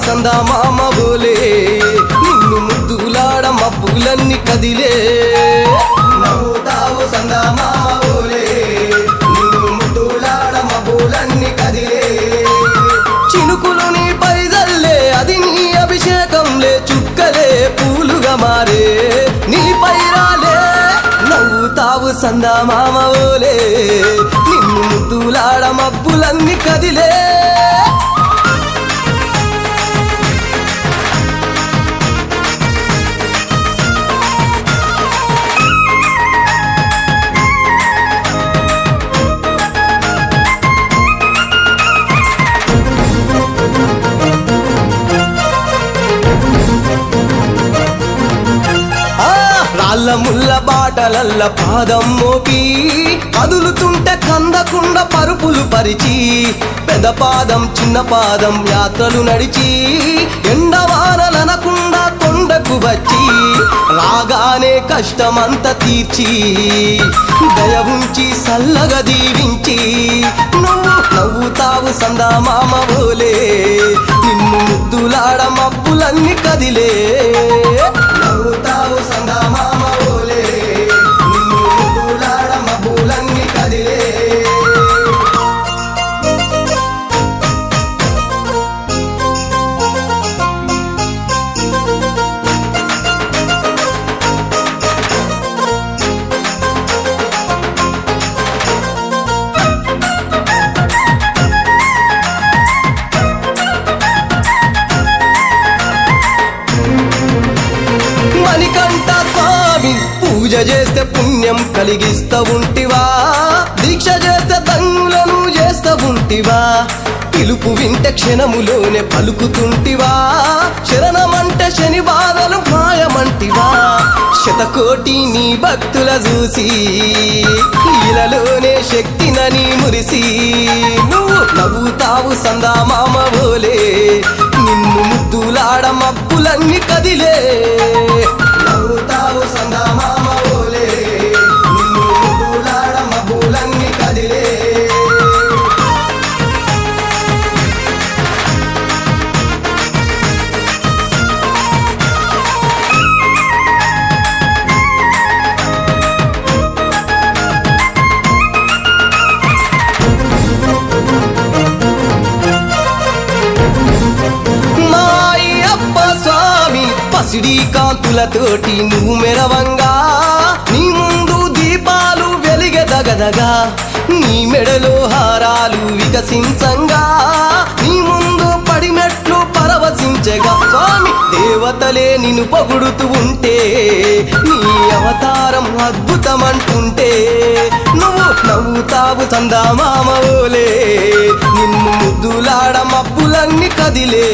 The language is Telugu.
సందమామ బోలే నిన్ను ముద్దులాడ మబ్బులన్నీ కదిలే నవ్వుతావు సందమామ బోలే నిన్ను ముద్దులాడ మబ్బులన్నీ కదిలే చినుకులు నీ పైదల్లే అది నీ అభిషేకంలే చుక్కలే పూలుగా మారే నీ పైరాలే నవ్వుతావు సందమామ బోలే నిన్ను ముద్దులాడ మబ్బులన్నీ కదిలే రాళ్ళ ముళ్ళ బాటలల్ల పాదం మోపి కదులుతుంటే కందకుండా పరుపులు పరిచి పెద్ద పాదం చిన్న పాదం యాత్రలు నడిచి ఎండవానలనకుండా కొండకు వచ్చి రాగానే కష్టమంతా తీర్చి దయ ఉంచి సల్లగా దీవించి నువ్వు నవ్వుతావు సందమామ బోలే నిన్ను ముద్దులాడ మబ్బులన్నీ కదిలే నవ్వుతావు సందమామ బోలే నిన్ను ముద్దులాడ మబ్బులన్నీ కదిలే మణికంఠ స్వామి పూజ చేస్తే పుణ్యం కలిగిస్తా ఉంటివా దీక్ష చేస్తే ధన్యులను చేస్తా ఉంటివా పిలుపు వింటే క్షణములోనే పలుకుతుంటివా శరణమంటే శని బాధలు మాయమంటివా శతకోటి నీ భక్తుల చూసి ఇలలోనే శక్తినని మురిసి నువ్వు నవ్వుతావు సందమామ బోలే నిన్ను ముద్దులాడ మబ్బులన్నీ కదిలే నవ్వుతావు సందమామ బోలే నిన్ను ముద్దులాడ మబ్బులన్నీ కదిలే పసిడి కాంతులతోటి నువ్వు మెరవంగా నీ ముందు దీపాలు వెలిగెదగదగా నీ మెడలో హారాలు వికసించంగా నీ ముందు పడిమెట్లు పరవశించగా స్వామి దేవతలే నిన్ను పొగుడుతూ ఉంటే నీ అవతారం అద్భుతమంటుంటే నువ్వు నవ్వుతావు సందమామ బోలే నిన్ను ముద్దులాడ మబ్బులన్నీ కదిలే